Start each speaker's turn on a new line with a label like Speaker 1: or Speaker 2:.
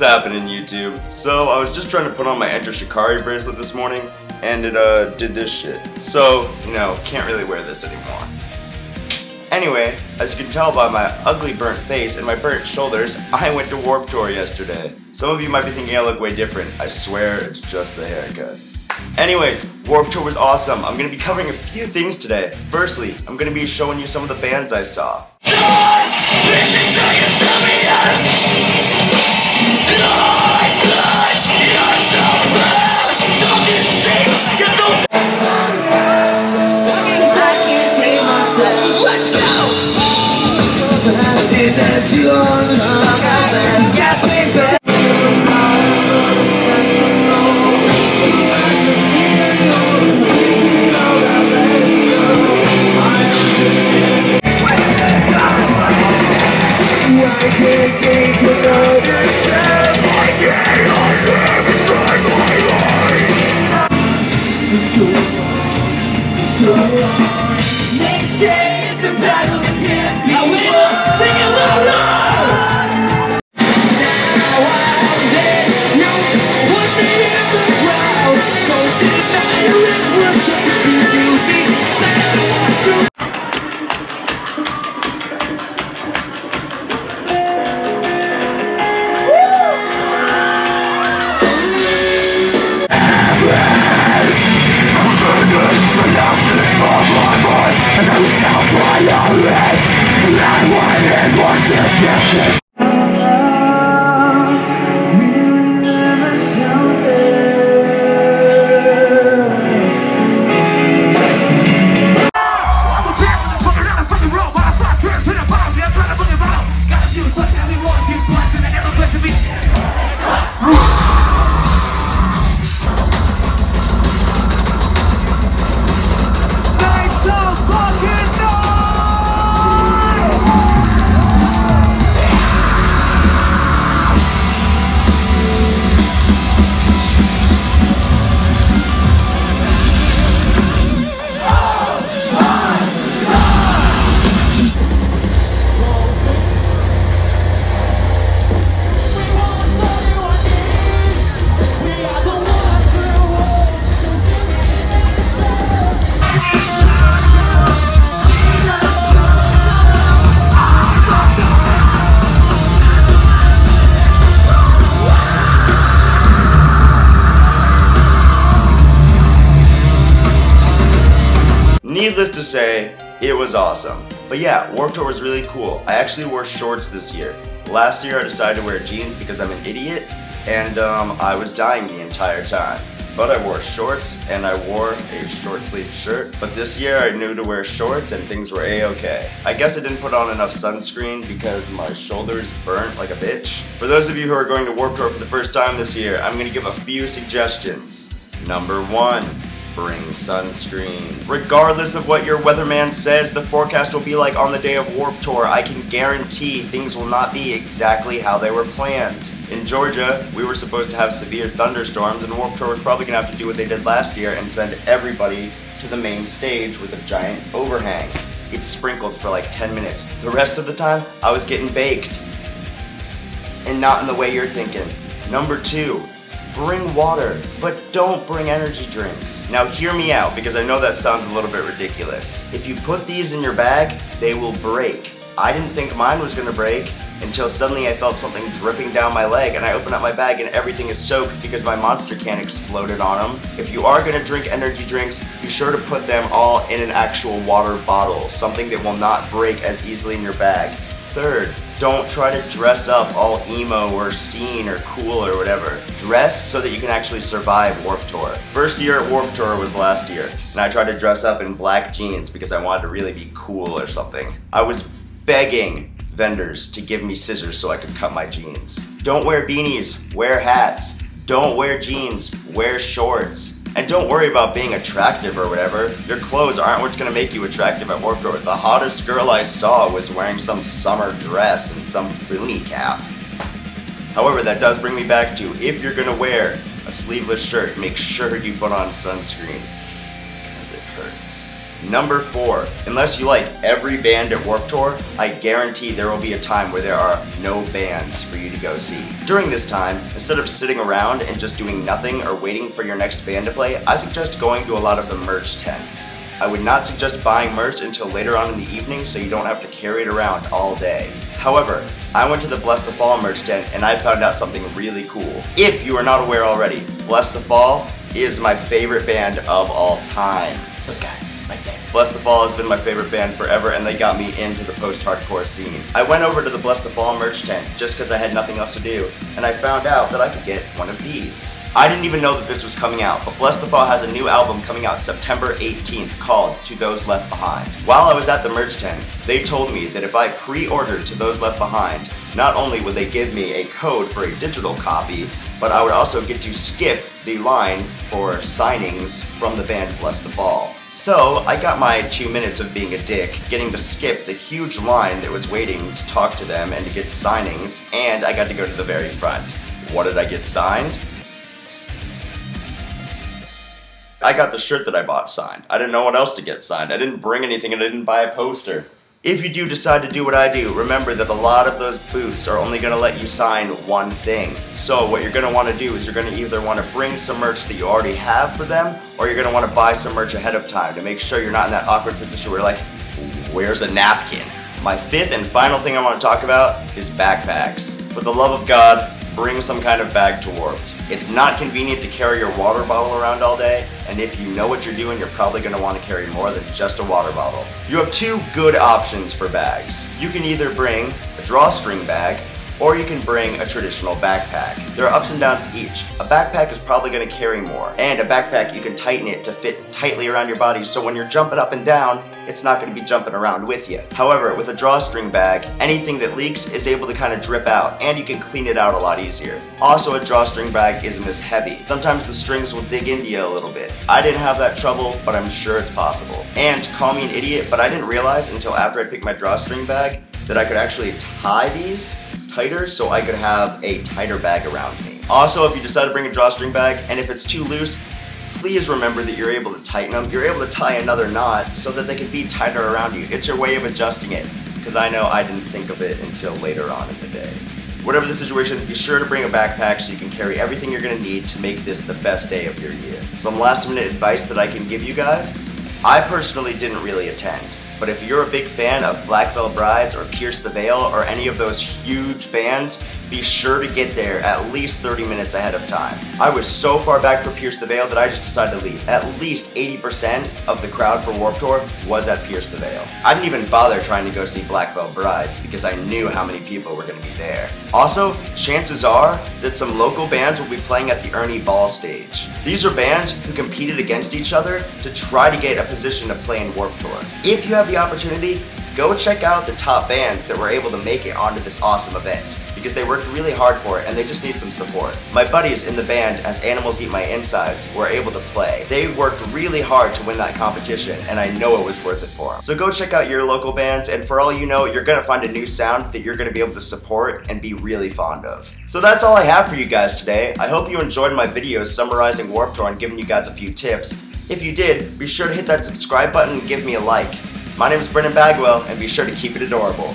Speaker 1: happening, YouTube? So I was just trying to put on my Enter Shikari bracelet this morning, and it did this shit. So, you know, can't really wear this anymore. Anyway, as you can tell by my ugly burnt face and my burnt shoulders, I went to Warped Tour yesterday. Some of you might be thinking I look way different. I swear it's just the haircut. Anyways, Warped Tour was awesome. I'm gonna be covering a few things today. Firstly, I'm gonna be showing you some of the bands I saw.
Speaker 2: They say it's a battle that can't be won. Sing it louder! Now I'm dead. You put me in the crowd. Don't deny your implication. You said I want to.
Speaker 1: Needless to say, it was awesome. But yeah, Warped Tour was really cool. I actually wore shorts this year. Last year I decided to wear jeans because I'm an idiot, and I was dying the entire time. But I wore shorts, and I wore a short sleeve shirt. But this year I knew to wear shorts and things were a-okay. I guess I didn't put on enough sunscreen because my shoulders burnt like a bitch. For those of you who are going to Warped Tour for the first time this year, I'm gonna give a few suggestions. Number 1. Bring sunscreen. Regardless of what your weatherman says the forecast will be like on the day of Warped Tour, I can guarantee things will not be exactly how they were planned. In Georgia, we were supposed to have severe thunderstorms, and Warped Tour was probably going to have to do what they did last year and send everybody to the main stage with a giant overhang. It sprinkled for like 10 minutes. The rest of the time, I was getting baked. And not in the way you're thinking. Number 2. Bring water, but don't bring energy drinks. Now hear me out, because I know that sounds a little bit ridiculous. If you put these in your bag, they will break. I didn't think mine was gonna break until suddenly I felt something dripping down my leg, and I opened up my bag and everything is soaked because my Monster can exploded on them. If you are gonna drink energy drinks, be sure to put them all in an actual water bottle, something that will not break as easily in your bag. Third, don't try to dress up all emo or scene or cool or whatever. Dress so that you can actually survive Warped Tour. First year at Warped Tour was last year, and I tried to dress up in black jeans because I wanted to really be cool or something. I was begging vendors to give me scissors so I could cut my jeans. Don't wear beanies, wear hats. Don't wear jeans, wear shorts. And don't worry about being attractive or whatever. Your clothes aren't what's gonna make you attractive at Warped Tour. The hottest girl I saw was wearing some summer dress and some boonie cap. However, that does bring me back to, if you're gonna wear a sleeveless shirt, make sure you put on sunscreen, because it hurts. Number 4, unless you like every band at Warped Tour, I guarantee there will be a time where there are no bands for you to go see. During this time, instead of sitting around and just doing nothing or waiting for your next band to play, I suggest going to a lot of the merch tents. I would not suggest buying merch until later on in the evening so you don't have to carry it around all day. However, I went to the Bless the Fall merch tent and I found out something really cool. If you are not aware already, Bless the Fall is my favorite band of all time. Those guys, right there. Bless the Fall has been my favorite band forever and they got me into the post-hardcore scene. I went over to the Bless the Fall merch tent just because I had nothing else to do and I found out that I could get one of these. I didn't even know that this was coming out, but Bless the Fall has a new album coming out September 18th called To Those Left Behind. While I was at the merch tent, they told me that if I pre-ordered To Those Left Behind, not only would they give me a code for a digital copy, but I would also get to skip the line for signings from the band Bless the Fall. So I got my 2 minutes of being a dick, getting to skip the huge line that was waiting to talk to them and to get signings, and I got to go to the very front. What did I get signed? I got the shirt that I bought signed. I didn't know what else to get signed. I didn't bring anything and I didn't buy a poster. If you do decide to do what I do, remember that a lot of those booths are only going to let you sign one thing. So what you're going to want to do is you're going to either want to bring some merch that you already have for them, or you're going to want to buy some merch ahead of time to make sure you're not in that awkward position where you're like, where's a napkin? My 5th and final thing I want to talk about is backpacks. For the love of God, bring some kind of bag to Warped. It's not convenient to carry your water bottle around all day, and if you know what you're doing, you're probably going to want to carry more than just a water bottle. You have 2 good options for bags. You can either bring a drawstring bag, or you can bring a traditional backpack. There are ups and downs to each. A backpack is probably going to carry more, and a backpack you can tighten it to fit tightly around your body so when you're jumping up and down, it's not going to be jumping around with you. However, with a drawstring bag, anything that leaks is able to kind of drip out, and you can clean it out a lot easier. Also, a drawstring bag isn't as heavy. Sometimes the strings will dig into you a little bit. I didn't have that trouble, but I'm sure it's possible. And call me an idiot, but I didn't realize until after I picked my drawstring bag that I could actually tie these tighter so I could have a tighter bag around me. Also, if you decide to bring a drawstring bag and if it's too loose, please remember that you're able to tighten them. You're able to tie another knot so that they can be tighter around you. It's your way of adjusting it, because I know I didn't think of it until later on in the day. Whatever the situation, be sure to bring a backpack so you can carry everything you're going to need to make this the best day of your year. Some last minute advice that I can give you guys. I personally didn't really attend. But if you're a big fan of Black Veil Brides or Pierce the Veil or any of those huge bands, be sure to get there at least 30 minutes ahead of time. I was so far back for Pierce the Veil that I just decided to leave. At least 80% of the crowd for Warped Tour was at Pierce the Veil. I didn't even bother trying to go see Black Veil Brides because I knew how many people were going to be there. Also, chances are that some local bands will be playing at the Ernie Ball stage. These are bands who competed against each other to try to get a position to play in Warped Tour. If you have the opportunity, go check out the top bands that were able to make it onto this awesome event, because they worked really hard for it and they just need some support. My buddies in the band As Animals Eat My Insides were able to play. They worked really hard to win that competition and I know it was worth it for them. So go check out your local bands, and for all you know, you're gonna find a new sound that you're gonna be able to support and be really fond of. So that's all I have for you guys today. I hope you enjoyed my videos summarizing Warped Tour and giving you guys a few tips. If you did, be sure to hit that subscribe button and give me a like. My name is Brendan Bagwell, and be sure to keep it adorable.